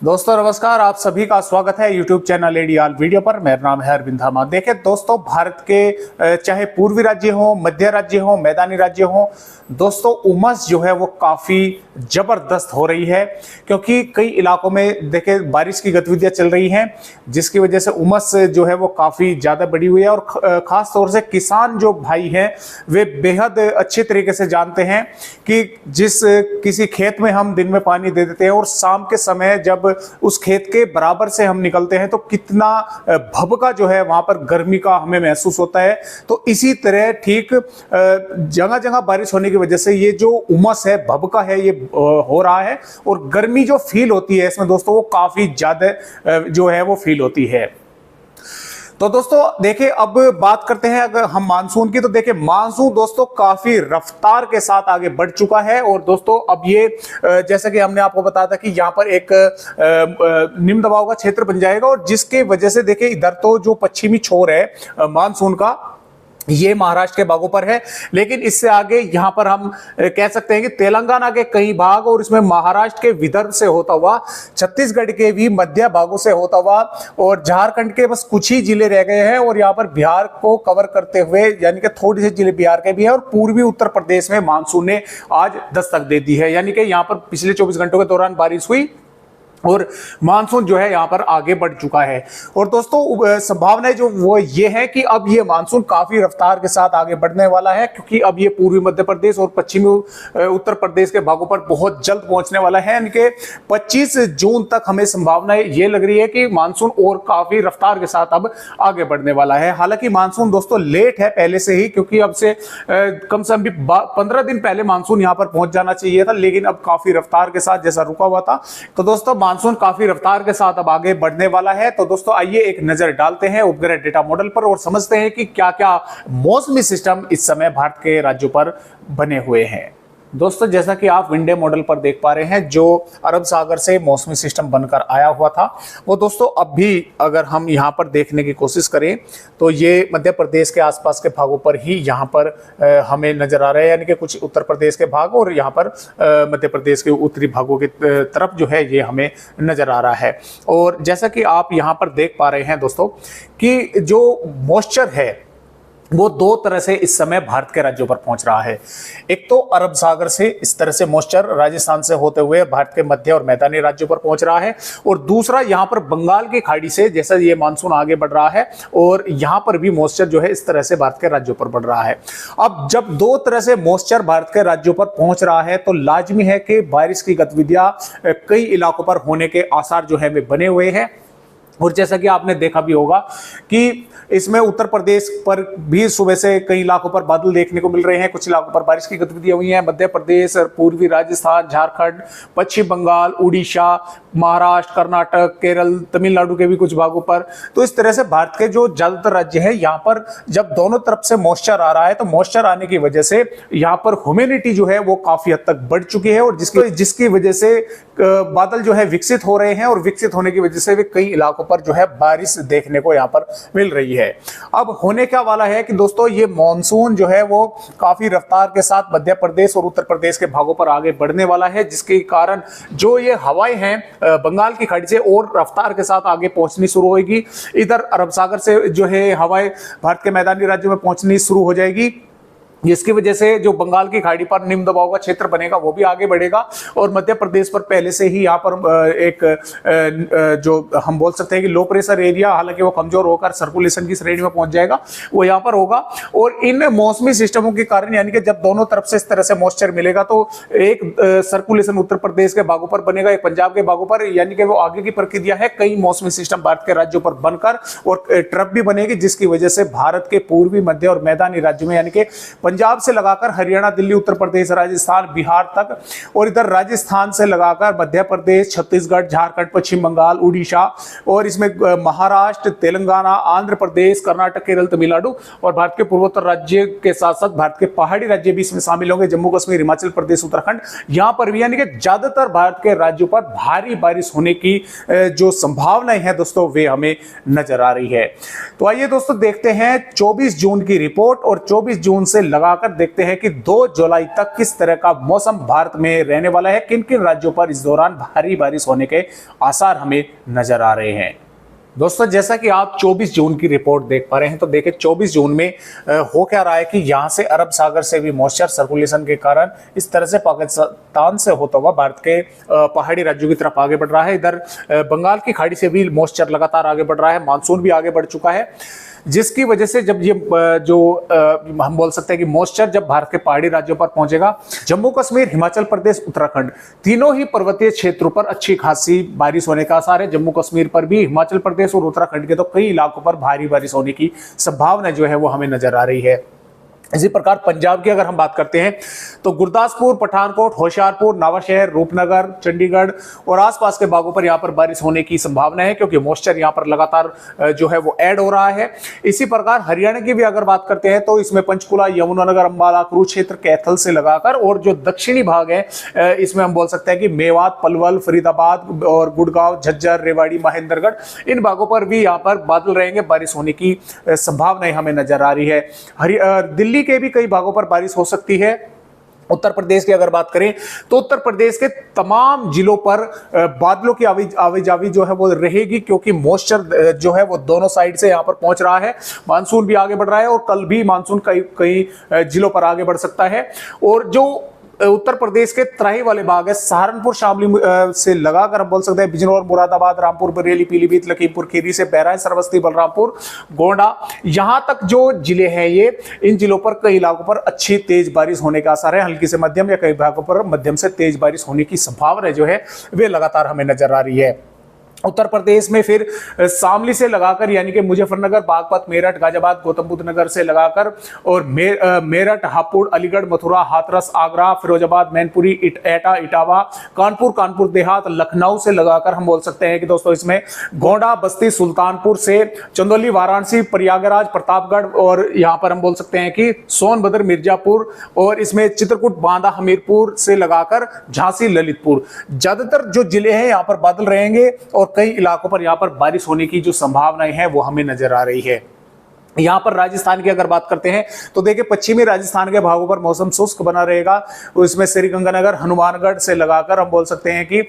दोस्तों नमस्कार, आप सभी का स्वागत है यूट्यूब चैनल एडीआल वीडियो पर। मेरा नाम है अरविंद धामा। देखें दोस्तों, भारत के चाहे पूर्वी राज्य हो, मध्य राज्य हो, मैदानी राज्य हो, दोस्तों उमस जो है वो काफी जबरदस्त हो रही है, क्योंकि कई इलाकों में देखें बारिश की गतिविधियां चल रही हैं, जिसकी वजह से उमस जो है वो काफी ज्यादा बढ़ी हुई है। और खास तौर से किसान जो भाई हैं वे बेहद अच्छे तरीके से जानते हैं कि जिस किसी खेत में हम दिन में पानी दे देते हैं और शाम के समय जब उस खेत के बराबर से हम निकलते हैं तो कितना भभका जो है वहां पर गर्मी का हमें महसूस होता है। तो इसी तरह ठीक जगह जगह बारिश होने की वजह से ये जो उमस है, भभका है, ये हो रहा है और गर्मी जो फील होती है इसमें दोस्तों वो काफी ज्यादा जो है वो फील होती है। तो दोस्तों देखिए, अब बात करते हैं अगर हम मानसून की, तो देखिए मानसून दोस्तों काफी रफ्तार के साथ आगे बढ़ चुका है। और दोस्तों अब ये जैसा कि हमने आपको बताया था कि यहाँ पर एक निम्न दबाव का क्षेत्र बन जाएगा और जिसके वजह से देखिए इधर तो जो पश्चिमी छोर है मानसून का, ये महाराष्ट्र के भागों पर है, लेकिन इससे आगे यहां पर हम कह सकते हैं कि तेलंगाना के कई भाग और इसमें महाराष्ट्र के विदर्भ से होता हुआ, छत्तीसगढ़ के भी मध्य भागों से होता हुआ और झारखंड के बस कुछ ही जिले रह गए हैं और यहां पर बिहार को कवर करते हुए, यानी कि थोड़े से जिले बिहार के भी हैं और पूर्वी उत्तर प्रदेश में मानसून ने आज दस्तक दे दी है। यानी कि यहां पर पिछले 24 घंटों के दौरान बारिश हुई और मानसून जो है यहां पर आगे बढ़ चुका है। और दोस्तों संभावनाएं जो वो ये है कि अब ये मानसून काफी रफ्तार के साथ आगे बढ़ने वाला है, क्योंकि अब ये पूर्वी मध्य प्रदेश और पश्चिमी उत्तर प्रदेश के भागों पर बहुत जल्द पहुंचने वाला है। इनके 25 जून तक हमें संभावनाएं ये लग रही है कि मानसून और काफी रफ्तार के साथ अब आगे बढ़ने वाला है। हालांकि मानसून दोस्तों लेट है पहले से ही, क्योंकि अब से कम से कम भी 15 दिन पहले मानसून यहां पर पहुंच जाना चाहिए था, लेकिन अब काफी रफ्तार के साथ जैसा रुका हुआ था। तो दोस्तों मानसून काफी रफ्तार के साथ अब आगे बढ़ने वाला है। तो दोस्तों आइए एक नजर डालते हैं उपग्रह डेटा मॉडल पर और समझते हैं कि क्या क्या मौसमी सिस्टम इस समय भारत के राज्यों पर बने हुए हैं। दोस्तों जैसा कि आप विंडे मॉडल पर देख पा रहे हैं, जो अरब सागर से मौसमी सिस्टम बनकर आया हुआ था वो दोस्तों अब भी अगर हम यहां पर देखने की कोशिश करें तो ये मध्य प्रदेश के आसपास के भागों पर ही यहां पर हमें नजर आ रहा है, यानी कि कुछ उत्तर प्रदेश के भाग और यहां पर मध्य प्रदेश के उत्तरी भागों की तरफ जो है ये हमें नजर आ रहा है। और जैसा कि आप यहां पर देख पा रहे हैं दोस्तों कि जो मॉइस्चर है वो दो तरह से इस समय भारत के राज्यों पर पहुंच रहा है। एक तो अरब सागर से इस तरह से मॉइस्चर राजस्थान से होते हुए भारत के मध्य और मैदानी राज्यों पर पहुंच रहा है, और दूसरा यहां पर बंगाल की खाड़ी से जैसा ये मानसून आगे बढ़ रहा है और यहां पर भी मॉइस्चर जो है इस तरह से भारत के राज्यों पर बढ़ रहा है। अब जब दो तरह से मॉइस्चर भारत के राज्यों पर पहुंच रहा है तो लाजमी है कि बारिश की गतिविधियां कई इलाकों पर होने के आसार जो है वे बने हुए हैं। और जैसा कि आपने देखा भी होगा कि इसमें उत्तर प्रदेश पर भी सुबह से कई इलाकों पर बादल देखने को मिल रहे हैं, कुछ इलाकों पर बारिश की गतिविधियां हुई हैं। मध्य प्रदेश, पूर्वी राजस्थान, झारखंड, पश्चिम बंगाल, उड़ीसा, महाराष्ट्र, कर्नाटक, केरल, तमिलनाडु के भी कुछ भागों पर। तो इस तरह से भारत के जो ज्यादातर राज्य है यहाँ पर जब दोनों तरफ से मॉइस्चर आ रहा है तो मॉइस्चर आने की वजह से यहाँ पर ह्यूमिडिटी जो है वो काफी हद तक बढ़ चुकी है और जिसकी वजह से बादल जो है विकसित हो रहे हैं और विकसित होने की वजह से भी कई इलाकों पर जो है बारिश देखने को यहाँ पर मिल रही है। अब होने क्या वाला है कि दोस्तों ये मॉनसून जो है वो काफी रफ्तार के साथ मध्य प्रदेश और उत्तर प्रदेश के भागों पर आगे बढ़ने वाला है, जिसके कारण जो ये हवाएं हैं बंगाल की खाड़ी से और रफ्तार के साथ आगे पहुंचनी शुरू होगी। इधर अरब सागर से जो है हवाएं भारत के मैदानी राज्यों में पहुंचनी शुरू हो जाएगी, जिसकी वजह से जो बंगाल की खाड़ी पर निम्न दबाव का क्षेत्र बनेगा वो भी आगे बढ़ेगा और मध्य प्रदेश पर पहले से ही यहाँ पर एक जो हम बोल सकते हैं कि लो प्रेशर एरिया, हालांकि वो कमजोर होकर सर्कुलेशन की श्रेणी में पहुंच जाएगा, वो यहाँ पर होगा। और इन मौसमी सिस्टमों के कारण यानी कि जब दोनों तरफ से इस तरह से मॉइस्चर मिलेगा तो एक सर्कुलेशन उत्तर प्रदेश के भागों पर बनेगा, एक पंजाब के भागों पर, यानी कि वो आगे की प्रक्रिया है। कई मौसमी सिस्टम भारत के राज्यों पर बनकर और ट्रफ भी बनेगी, जिसकी वजह से भारत के पूर्वी, मध्य और मैदानी राज्यों में यानी कि पंजाब से लगाकर हरियाणा, दिल्ली, उत्तर प्रदेश, राजस्थान, बिहार तक और इधर राजस्थान से लगाकर मध्य प्रदेश, छत्तीसगढ़, झारखंड, पश्चिम बंगाल, उड़ीसा और इसमें महाराष्ट्र, तेलंगाना, आंध्र प्रदेश, कर्नाटक, केरल, तमिलनाडु और भारत के पूर्वोत्तर राज्य के साथ साथ भारत के पहाड़ी राज्य भी इसमें शामिल होंगे, जम्मू कश्मीर, हिमाचल प्रदेश, उत्तराखंड। यहां पर भी यानी कि ज्यादातर भारत के राज्यों पर भारी बारिश होने की जो संभावनाएं हैं दोस्तों वे हमें नजर आ रही है। तो आइए दोस्तों देखते हैं 24 जून की रिपोर्ट और 24 जून से लगातार लगाकर देखते हैं कि 2 जुलाई तक किस तरह का मौसम भारत में रहने वाला है, किन किन राज्यों पर इस दौरान भारी बारिश होने के आसार हमें नजर आ रहे हैं। दोस्तों, जैसा कि आप 24 जून की रिपोर्ट देख पा रहे हैं, तो देखिए 24 जून में हो क्या रहा है कि यहां से अरब सागर से भी मॉइस्चर सर्कुलेशन के कारण इस तरह से पाकिस्तान से होता हुआ भारत के पहाड़ी राज्यों की तरफ आगे बढ़ रहा है। इधर बंगाल की खाड़ी से भी मॉइस्चर लगातार आगे बढ़ रहा है, मानसून भी आगे बढ़ चुका है, जिसकी वजह से जब ये हम बोल सकते हैं कि मॉइस्चर जब भारत के पहाड़ी राज्यों पर पहुंचेगा, जम्मू कश्मीर, हिमाचल प्रदेश, उत्तराखंड तीनों ही पर्वतीय क्षेत्रों पर अच्छी खासी बारिश होने का आसार है। जम्मू कश्मीर पर भी, हिमाचल प्रदेश और उत्तराखंड के तो कई इलाकों पर भारी बारिश होने की संभावना जो है वो हमें नजर आ रही है। इसी प्रकार पंजाब की अगर हम बात करते हैं तो गुरदासपुर, पठानकोट, होशियारपुर, नवाशहर, रूपनगर, चंडीगढ़ और आसपास के भागों पर यहां पर बारिश होने की संभावना है, क्योंकि मॉइस्चर यहां पर लगातार जो है वो ऐड हो रहा है। इसी प्रकार हरियाणा की भी अगर बात करते हैं तो इसमें पंचकुला, यमुनानगर, अंबाला, कुरुक्षेत्र, कैथल से लगाकर और जो दक्षिणी भाग है इसमें हम बोल सकते हैं कि मेवात, पलवल, फरीदाबाद और गुड़गांव, झज्जर, रेवाड़ी, महेंद्रगढ़, इन भागों पर भी यहां पर बादल रहेंगे, बारिश होने की संभावनाएं हमें नजर आ रही है। दिल्ली के भी कई भागों पर बारिश हो सकती है। उत्तर प्रदेश की अगर बात करें तो उत्तर प्रदेश के तमाम जिलों पर बादलों की आवाजावी जो है वो रहेगी, क्योंकि मॉइस्चर जो है वो दोनों साइड से यहां पर पहुंच रहा है। मानसून भी आगे बढ़ रहा है और कल भी मानसून कई जिलों पर आगे बढ़ सकता है। और जो उत्तर प्रदेश के तराई वाले भाग है, सहारनपुर, शामली से लगाकर हम बोल सकते हैं बिजनौर, मुरादाबाद, रामपुर, बरेली, पीलीभीत, लखीमपुर खीरी से बहराइच, श्रावस्ती, बलरामपुर, गोंडा, यहां तक जो जिले हैं ये, इन जिलों पर कई इलाकों पर अच्छी तेज बारिश होने का आसार है। हल्की से मध्यम या कई भागों पर मध्यम से तेज बारिश होने की संभावना जो है वे लगातार हमें नजर आ रही है। उत्तर प्रदेश में फिर शामली से लगाकर यानी कि मुजफ्फरनगर, बागपत, मेरठ, गाजियाबाद, गौतम बुद्ध नगर से लगाकर और मेरठ, हापुड़, अलीगढ़, मथुरा, हाथरस, आगरा, फिरोजाबाद, मैनपुरी, एटा, इटावा, कानपुर देहात, लखनऊ से लगाकर हम बोल सकते हैं कि दोस्तों इसमें गोंडा, बस्ती, सुल्तानपुर से चंदौली, वाराणसी, प्रयागराज, प्रतापगढ़ और यहां पर हम बोल सकते हैं कि सोनभद्र, मिर्जापुर और इसमें चित्रकूट, बांदा, हमीरपुर से लगाकर झांसी, ललितपुर, ज्यादातर जो जिले हैं यहां पर बादल रहेंगे और कई इलाकों पर यहां पर बारिश होने की जो संभावनाएं हैं वो हमें नजर आ रही है। यहां पर राजस्थान की अगर बात करते हैं तो देखिए पश्चिमी राजस्थान के भागों पर मौसम शुष्क बना रहेगा। इसमें श्रीगंगानगर, हनुमानगढ़ से लगाकर हम बोल सकते हैं कि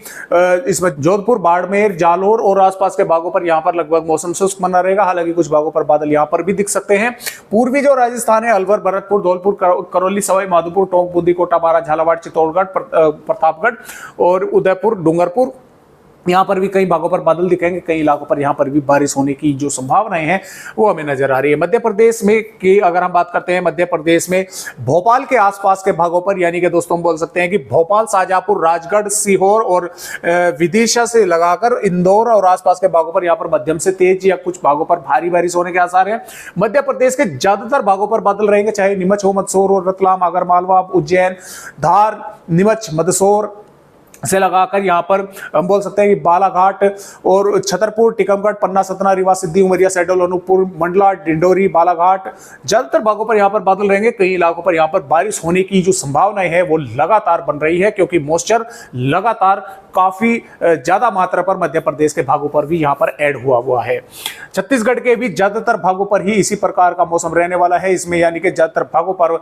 इसमें जोधपुर, बाड़मेर, जालोर और आसपास के भागों पर यहां पर लगभग मौसम शुष्क बना रहेगा। हालांकि कुछ भागों पर बादल यहां पर भी दिख सकते हैं। पूर्वी जो राजस्थान है, अलवर, भरतपुर, धौलपुर, करौली, सवाई माधोपुर, टोंक, बूंदी, कोटा, बारा, झालावाड़, चित्तौड़गढ़, प्रतापगढ़ और उदयपुर, डूंगरपुर, यहां पर भी कई भागों पर बादल दिखेंगे। कई इलाकों पर यहां पर भी बारिश होने की जो संभावनाएं हैं वो हमें नजर आ रही है। मध्य प्रदेश में की अगर हम बात करते हैं, मध्य प्रदेश में भोपाल के आसपास के भागों पर यानी कि दोस्तों हम बोल सकते हैं कि भोपाल, शाहजहांपुर, राजगढ़, सीहोर और विदिशा से लगाकर इंदौर और आसपास के भागों पर यहां पर मध्यम से तेज या कुछ भागों पर भारी बारिश होने के आसार हैं। मध्य प्रदेश के ज्यादातर भागों पर बादल रहेंगे, चाहे नीमच हो, मंदसौर और रतलाम, आगरमालवा, उज्जैन, धार, नीमच, मंदसौर से लगाकर यहां पर हम बोल सकते हैं कि बालाघाट और छतरपुर, टिकमगढ़, पन्ना, सतना, रीवा, सिद्धि, उमरिया, सैडल, अनूपपुर, मंडला, डिंडोरी, बालाघाट, ज्यादातर भागों पर यहां पर बादल रहेंगे। कई इलाकों पर यहां पर बारिश होने की जो संभावनाएं है वो लगातार बन रही है, क्योंकि मॉइस्चर लगातार काफी ज्यादा मात्रा पर मध्य प्रदेश के भागों पर भी यहां पर ऐड हुआ है। छत्तीसगढ़ के भी ज्यादातर भागों पर ही इसी प्रकार का मौसम रहने वाला है। इसमें यानी कि ज्यादातर भागों पर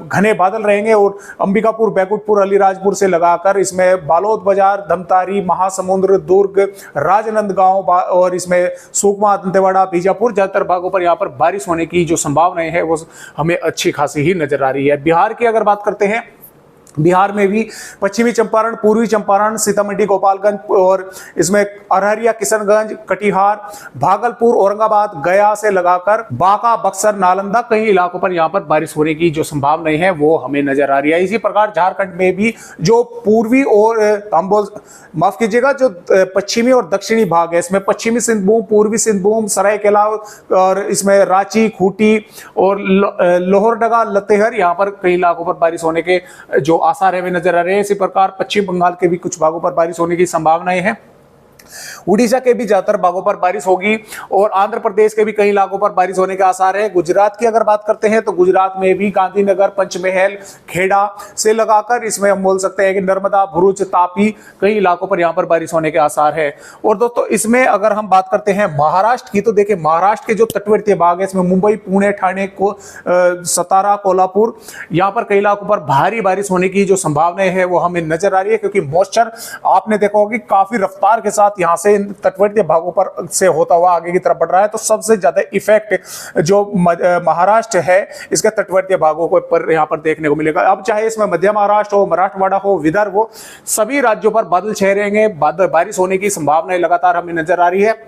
घने बादल रहेंगे और अंबिकापुर, बैकुंठपुर, अलीराजपुर से लगाकर इसमें बालोद बाजार, धमतारी, महासमुंद, दुर्ग, राजनांदगांव और इसमें सुकमा, दंतेवाड़ा, बीजापुर, ज्यादातर भागों पर यहां पर बारिश होने की जो संभावनाएं है वो हमें अच्छी खासी ही नजर आ रही है। बिहार की अगर बात करते हैं, बिहार में भी पश्चिमी चंपारण, पूर्वी चंपारण, सीतामढ़ी, गोपालगंज और इसमें अररिया, किशनगंज, कटिहार, भागलपुर, औरंगाबाद, गया से लगाकर बांका, बक्सर, नालंदा, कई इलाकों पर यहां पर बारिश होने की जो संभावनाएं हैं वो हमें नजर आ रही है। इसी प्रकार झारखंड में भी जो पूर्वी और माफ कीजिएगा जो पश्चिमी और दक्षिणी भाग है, इसमें पश्चिमी सिंहभूम, पूर्वी सिंहभूम, सरायकेला और इसमें रांची, खूंटी और लोहरदगा, लतेहर, यहां पर कई इलाकों पर बारिश होने के जो आसार है वे नजर आ रहे हैं। इसी प्रकार पश्चिम बंगाल के भी कुछ भागों पर बारिश होने की संभावनाएं हैं। उड़ीसा के भी ज्यादातर भागों पर बारिश होगी और आंध्र प्रदेश के भी कई इलाकों पर बारिश होने के आसार है। गुजरात की अगर बात करते हैं तो गुजरात में भी गांधीनगर, पंचमहल, खेड़ा से लगाकर इसमें हम बोल सकते हैं कि नर्मदा, भरूच, तापी कई इलाकों पर यहां पर बारिश होने के आसार है। और दोस्तों इसमें अगर हम बात करते हैं महाराष्ट्र की, तो देखिए महाराष्ट्र के जो तटवर्तीय भाग है इसमें मुंबई, पुणे, ठाणे को सतारा, कोल्हापुर, यहां पर कई इलाकों पर भारी बारिश होने की जो संभावना है वो हमें नजर आ रही है, क्योंकि मॉइस्चर आपने देखा होगा कि काफी रफ्तार के साथ यहां से तटवर्तीय भागों पर से होता हुआ आगे की तरफ बढ़ रहा है। तो सबसे ज्यादा इफेक्ट जो महाराष्ट्र है इसके तटवर्तीय भागों को पर यहां पर देखने को मिलेगा। अब चाहे इसमें मध्य महाराष्ट्र हो, मराठवाड़ा हो, विदर्भ हो, सभी राज्यों पर बादल छाए रहेंगे, बारिश होने की संभावना लगातार हमें नजर आ रही है।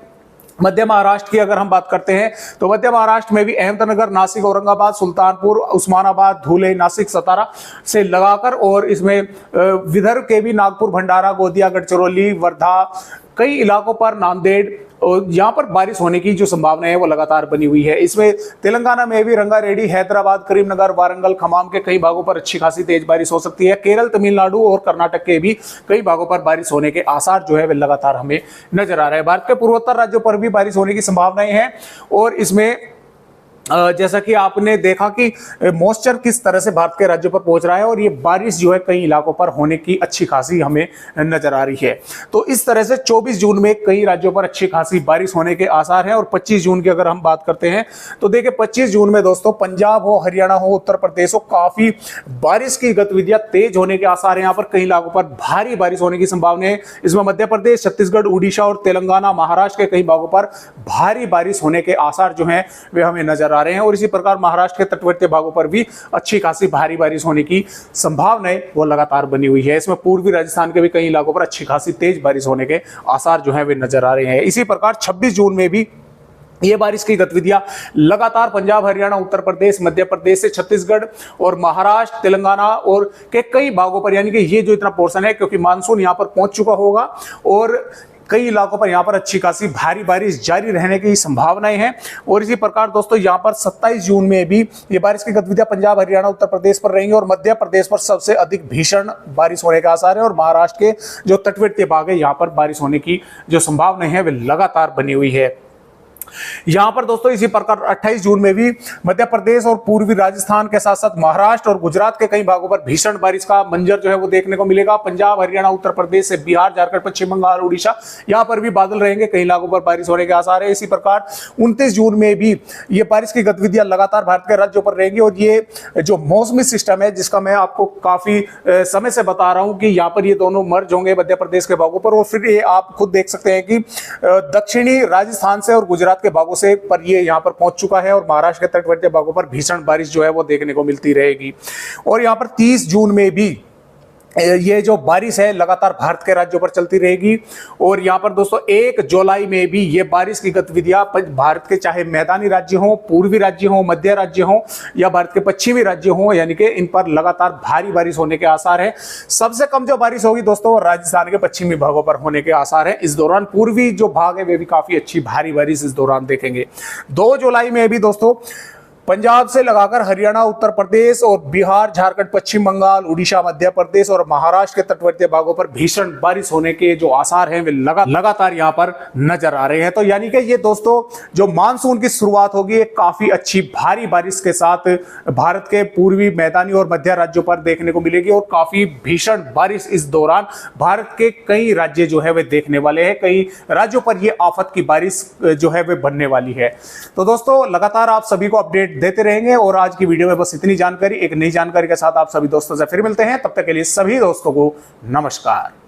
मध्य महाराष्ट्र की अगर हम बात करते हैं तो मध्य महाराष्ट्र में भी अहमदनगर, नासिक, औरंगाबाद, सुल्तानपुर, उस्मानाबाद, धुले, नासिक, सतारा से लगाकर और इसमें विदर्भ के भी नागपुर, भंडारा, गोंदिया, गढ़चिरौली, वर्धा कई इलाकों पर, नांदेड़, और यहां पर बारिश होने की जो संभावना है वो लगातार बनी हुई है। इसमें तेलंगाना में भी रंगारेड्डी, हैदराबाद, करीमनगर, वारंगल, खमाम के कई भागों पर अच्छी खासी तेज बारिश हो सकती है। केरल, तमिलनाडु और कर्नाटक के भी कई भागों पर बारिश होने के आसार जो है वे लगातार हमें नजर आ रहे हैं। भारत के पूर्वोत्तर राज्यों पर भी बारिश होने की संभावनाएं हैं और इसमें जैसा कि आपने देखा कि मॉइस्चर किस तरह से भारत के राज्यों पर पहुंच रहा है और ये बारिश जो है कई इलाकों पर होने की अच्छी खासी हमें नजर आ रही है। तो इस तरह से 24 जून में कई राज्यों पर अच्छी खासी बारिश होने के आसार हैं। और 25 जून की अगर हम बात करते हैं तो देखिए 25 जून में दोस्तों पंजाब हो, हरियाणा हो, उत्तर प्रदेश हो, काफी बारिश की गतिविधियां तेज होने के आसार है। यहाँ पर कई इलाकों पर भारी बारिश होने की संभावना है। इसमें मध्य प्रदेश, छत्तीसगढ़, उड़ीसा और तेलंगाना, महाराष्ट्र के कई भागों पर भारी बारिश होने के आसार जो है वे हमें नजर आ रहे हैं। और इसी प्रकार महाराष्ट्र के तटवर्तीय भागों पर भी अच्छी खासी भारी बारिश होने की संभावनाएं वो लगातार बनी हुई है। इसमें पूर्वी राजस्थान के भी कई इलाकों पर अच्छी खासी तेज बारिश होने के आसार जो है वे नजर आ रहे हैं। इसी प्रकार 26 जून में भी ये बारिश की गतिविधियां लगातार पंजाब, हरियाणा, उत्तर प्रदेश, मध्य प्रदेश से छत्तीसगढ़ और महाराष्ट्र, तेलंगाना और के कई भागों पर, यानी कि ये जो इतना पोर्शन है क्योंकि मानसून यहां पर पहुंच चुका होगा और कई इलाकों पर यहां पर अच्छी खासी भारी बारिश जारी रहने की संभावनाएं हैं। और इसी प्रकार दोस्तों यहां पर 27 जून में भी ये बारिश की गतिविधियां पंजाब, हरियाणा, उत्तर प्रदेश पर रहेंगी और मध्य प्रदेश पर सबसे अधिक भीषण बारिश होने के आसार है। और महाराष्ट्र के जो तटवर्तीय भाग है यहां पर बारिश होने की जो संभावनाएं हैं वे लगातार बनी हुई है। यहां पर दोस्तों इसी प्रकार 28 जून में भी मध्य प्रदेश और पूर्वी राजस्थान के साथ साथ महाराष्ट्र और गुजरात के कई भागों पर भीषण बारिश का मंजर जो है वो देखने को मिलेगा। पंजाब, हरियाणा, उत्तर प्रदेश से बिहार, झारखंड, पश्चिम बंगाल, उड़ीसा, यहां पर भी बादल रहेंगे, कई इलाकों पर बारिश होने के आसार है। इसी प्रकार 29 जून में भी ये बारिश की गतिविधियां लगातार भारत के राज्यों पर रहेंगी। और ये जो मौसमी सिस्टम है जिसका मैं आपको काफी समय से बता रहा हूं कि यहाँ पर ये दोनों मर्ज होंगे मध्य प्रदेश के भागों पर, और फिर ये आप खुद देख सकते हैं कि दक्षिणी राजस्थान से और गुजरात के भागों से पर ये यहां पर पहुंच चुका है और महाराष्ट्र के तटवर्तीय भागों पर भीषण बारिश जो है वो देखने को मिलती रहेगी। और यहां पर 30 जून में भी ये जो बारिश है लगातार भारत के राज्यों पर चलती रहेगी। और यहां पर दोस्तों 1 जुलाई में भी ये बारिश की गतिविधियां भारत के चाहे मैदानी राज्य हों, पूर्वी राज्य हों, मध्य राज्य हों या भारत के पश्चिमी राज्य हों, यानी कि इन पर लगातार भारी बारिश होने के आसार है। सबसे कम जो बारिश होगी दोस्तों राजस्थान के पश्चिमी भागों पर होने के आसार है। इस दौरान पूर्वी जो भाग है वे भी काफी अच्छी भारी बारिश इस दौरान देखेंगे। 2 जुलाई में भी दोस्तों पंजाब से लगाकर हरियाणा, उत्तर प्रदेश और बिहार, झारखंड, पश्चिम बंगाल, उड़ीसा, मध्य प्रदेश और महाराष्ट्र के तटवर्तीय भागों पर भीषण बारिश होने के जो आसार हैं वे लगातार यहां पर नजर आ रहे हैं। तो यानी कि ये दोस्तों जो मानसून की शुरुआत होगी एक काफी अच्छी भारी बारिश के साथ भारत के पूर्वी, मैदानी और मध्य राज्यों पर देखने को मिलेगी और काफी भीषण बारिश इस दौरान भारत के कई राज्य जो है वे देखने वाले हैं। कई राज्यों पर ये आफत की बारिश जो है वे बनने वाली है। तो दोस्तों लगातार आप सभी को अपडेट देते रहेंगे और आज की वीडियो में बस इतनी जानकारी। एक नई जानकारी के साथ आप सभी दोस्तों से फिर मिलते हैं, तब तक के लिए सभी दोस्तों को नमस्कार।